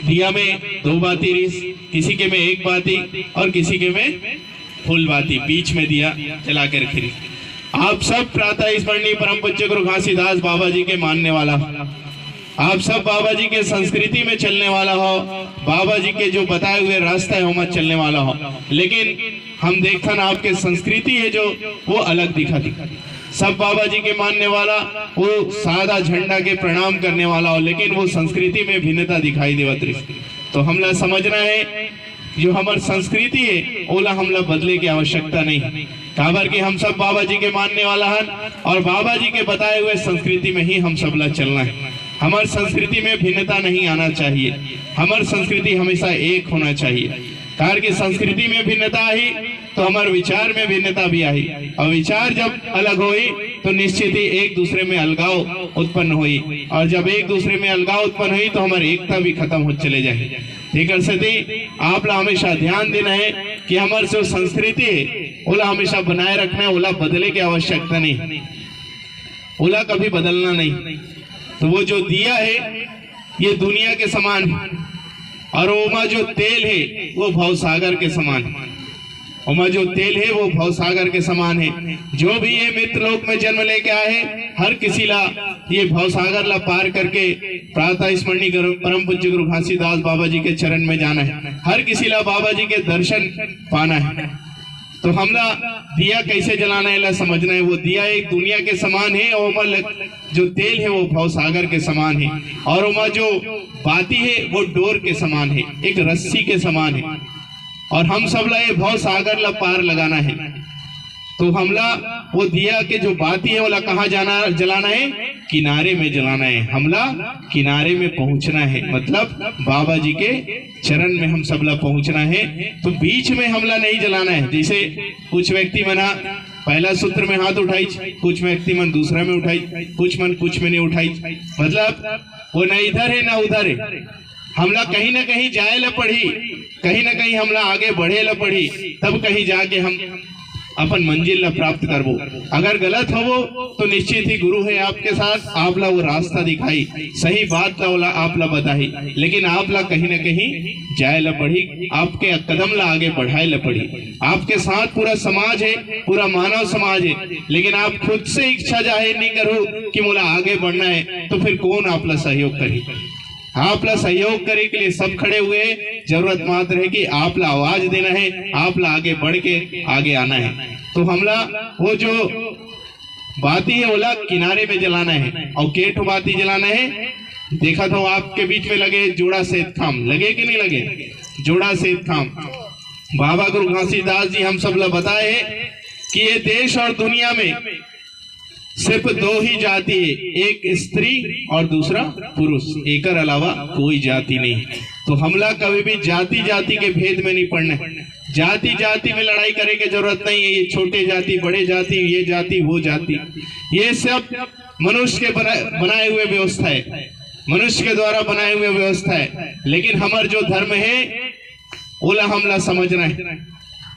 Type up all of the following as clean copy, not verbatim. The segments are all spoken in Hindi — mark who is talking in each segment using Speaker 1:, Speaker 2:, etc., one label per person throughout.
Speaker 1: दिया में 2 बाती रिस, किसी के में 1 बाती और किसी के में फुल बाती, बीच में दिया जला कर रखी। आप सब प्रातः स्मरणीय परम पूज्य गुरु घासीदास बाबा जी के मानने वाला, आप सब बाबा जी के संस्कृति में चलने वाला हो, बाबा जी के जो बताए हुए रास्ता है वो मत चलने वाला हो। लेकिन हम देखता ना आपके संस्कृति है जो वो अलग दिखा। सब बाबा जी के मानने वाला, वो सादा झंडा के प्रणाम करने वाला हो, लेकिन वो संस्कृति में भिन्नता दिखाई देवत। तो हमला समझना है जो हमारी संस्कृति है ओला हमला बदले की आवश्यकता नहीं। काबर कि हम सब बाबा जी के मानने वाला है और बाबा जी के बताए हुए संस्कृति में ही हम सबला चलना है। हमारी संस्कृति में भिन्नता नहीं आना चाहिए, हमारी संस्कृति हमेशा एक होना चाहिए। कारण कि संस्कृति में भिन्नता आई तो हमारे विचार में भिन्नता भी आई, और विचार जब अलग हुई तो निश्चित ही एक दूसरे में अलगाव उत्पन्न हुई, और जब एक दूसरे में अलगाव उत्पन्न हुई तो हमारी एकता भी खत्म हो चले जाए। ठीक है, आप हमेशा ध्यान देना है कि हमारी जो संस्कृति है ओला हमेशा बनाए रखना है, ओला बदले की आवश्यकता नहीं, ओला कभी बदलना नहीं। तो वो जो दिया है ये दुनिया के समान है, और ओमा जो तेल है वो भवसागर के समान है। ओमा जो तेल है वो भवसागर के समान है। जो भी ये मित्र लोक में जन्म लेके आए हैं, हर किसी ला ये भवसागर ला पार करके प्रातः स्मरणीय परम पूज्य गुरु घासीदास बाबा जी के चरण में जाना है। हर किसी ला बाबा जी के दर्शन पाना है। तो हमला दिया कैसे जलाना है समझना है। वो दिया एक दुनिया के समान है, और जो तेल है वो भवसागर के समान है, और उमा जो बाती है वो डोर के समान है, एक रस्सी के समान है। और हम सब ला ये भवसागर ला पार लगाना है। तो हमला वो दिया के जो बाती है वो कहाँ जाना जलाना है, किनारे में जलाना है। हमला किनारे में पहुंचना है, मतलब बाबा जी के चरण में हम सबला पहुंचना है। तो बीच में हमला नहीं जलाना है। जैसे कुछ व्यक्ति मना पहला सूत्र में हाथ उठाई, कुछ व्यक्ति मन दूसरा में उठाई, कुछ मन कुछ में नहीं उठाई, मतलब वो न इधर है न उधर है। हमला कहीं ना कहीं जाए ला पड़ी, कहीं ना कहीं हमला आगे बढ़े ला पड़ी, तब कहीं जाके हम अपन मंजिल ला प्राप्त करबो। अगर गलत हो तो निश्चित ही गुरु है आपके साथ, आप ला वो रास्ता दिखाई, सही बात ला आप ला बताई, लेकिन आप ला कहीं ना कहीं जाए ला पड़ी, आपके कदम ला आगे बढ़ाए ला पड़ी। आपके साथ पूरा समाज है, पूरा मानव समाज है, लेकिन आप खुद से इच्छा जाहिर नहीं करो कि मुझे आगे बढ़ना है, तो फिर कौन आप ला सहयोग करे। आप ला सहयोग करे के लिए सब खड़े हुए, जरूरत मात्र है कि आप ला आवाज देना है, आप ला आगे बढ़ के आगे आना है। तो हमला वो जो बाती है ओला किनारे में जलाना है, और केठो बाती जलाना है। देखा तो आपके बीच में लगे जोड़ा सेत खाम, लगे कि नहीं लगे, जोड़ा सेत खाम। बाबा गुरु घासीदास जी हम सब ला बताए कि ये देश और दुनिया में सिर्फ 2 ही जाति है, एक स्त्री और दूसरा पुरुष, एक अलावा कोई जाति नहीं। तो हमला कभी भी जाति जाति के भेद में नहीं पड़ना है। जाति जाति में लड़ाई करने की जरूरत नहीं है। ये छोटे जाति बड़े जाति, ये जाति वो जाति, ये सब मनुष्य के बनाए हुए व्यवस्था है, मनुष्य के द्वारा बनाए हुए व्यवस्था है। लेकिन हमार जो धर्म है ओला हमला समझना है।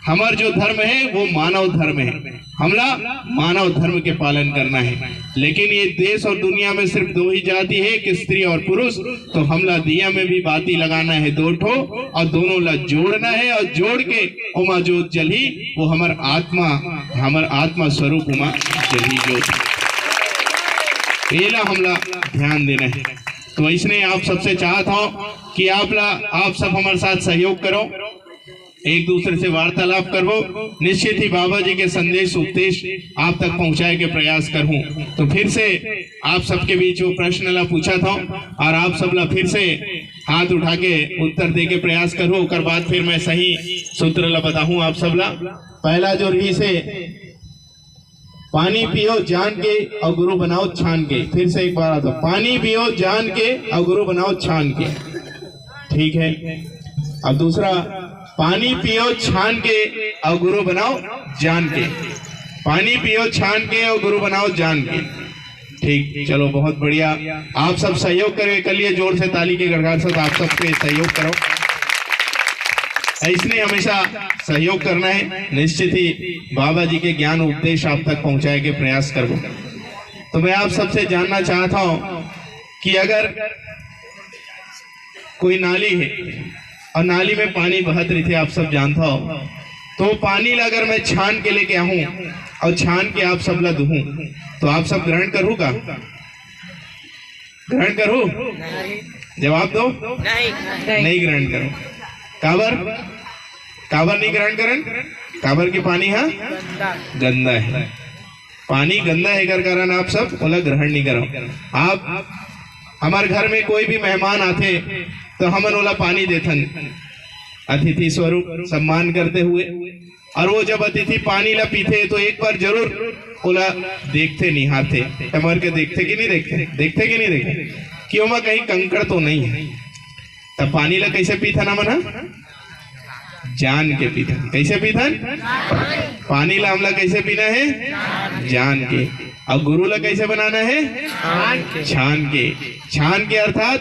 Speaker 1: हमार जो धर्म है वो मानव धर्म है, हमला मानव धर्म के पालन करना है। लेकिन ये देश और दुनिया में सिर्फ 2 ही जाति है, एक स्त्री और पुरुष। तो हमला दिया में भी बाती लगाना है 2 ठो, और दोनों ला जोड़ना है, और जोड़ के उमा जोत जली, वो हमार आत्मा स्वरूप उमा जली जोत, ये हमला ध्यान देना है। तो इसने आप सबसे चाहता हूँ कि आप सब हमारे साथ सहयोग करो, एक दूसरे से वार्तालाप करो। निश्चित ही बाबा जी के संदेश उपदेश आप तक पहुंचाए के प्रयास करूं। तो फिर से आप सबके बीच वो प्रश्न ला पूछा था, और आप सब ला फिर से हाथ उठा के उत्तर दे के प्रयास करूं। उसके बाद फिर मैं सही सूत्र ला बताऊं आप सब ला। पहला जो रही से पानी पियो जान के और गुरु बनाओ छान के। फिर से एक बार आता, पानी पियो जान के और गुरु बनाओ छान के। ठीक है। अब दूसरा, पानी पियो छान के और गुरु बनाओ जान के। पानी पियो छान के और गुरु बनाओ जान के। ठीक, चलो बहुत बढ़िया। आप सब सहयोग करें, करिए जोर से ताली के गड़गड़ाहट से आप सबके सहयोग करो। इसलिए हमेशा सहयोग करना है। निश्चित ही बाबा जी के ज्ञान उपदेश आप तक पहुंचाए के प्रयास करो। तो मैं आप सबसे जानना चाहता हूं कि अगर कोई नाली है और नाली में पानी बहत रही थे, आप सब जानता हो, तो पानी ला अगर मैं छान के लेके आऊं और छान के आप सब ला दूं तो आप सब ग्रहण करूँ का? ग्रहण करूँ? जवाब दो। नहीं ग्रहण करो। काबर? काबर नहीं ग्रहण करन? काबर के पानी है गंदा है, पानी गंदा है कर कारण आप सब बोला ग्रहण नहीं करो। आप हमारे घर में कोई भी मेहमान आते तो हमन ओला पानी देथन अतिथि स्वरूप सम्मान करते हुए, और वो जब अतिथि पानी ला पीते तो एक बार जरूर ओला देखते निहारते, टमर के देखते कि नहीं देखते, देखते कि नहीं देखते कि ओमा कहीं कंकड़ तो नहीं है। तब पानी ला कैसे पीथन हमन? जान के पीथन। कैसे पीथन? पानी ला हमला कैसे पीना है? जान के। और गुरु ला कैसे बनाना है? छान के। छान के अर्थात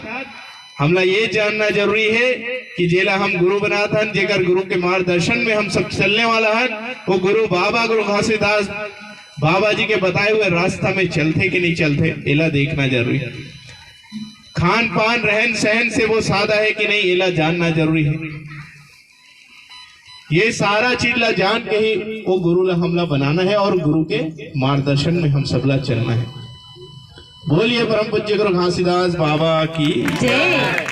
Speaker 1: हमला ये जानना जरूरी है कि जेला हम गुरु बनाथन, जेकर गुरु के मार्गदर्शन में हम सब चलने वाला है, वो गुरु बाबा गुरु घासीदास बाबा जी के बताए हुए रास्ता में चलते कि नहीं चलते, एला देखना जरूरी है। खान पान रहन सहन से वो सादा है कि नहीं, एला जानना जरूरी है। ये सारा चीज ला जान के ही वो गुरु ला हमला बनाना है और गुरु के मार्गदर्शन में हम सबला चलना है। बोलिए परम पूज्य गुरु घासीदास बाबा की जय।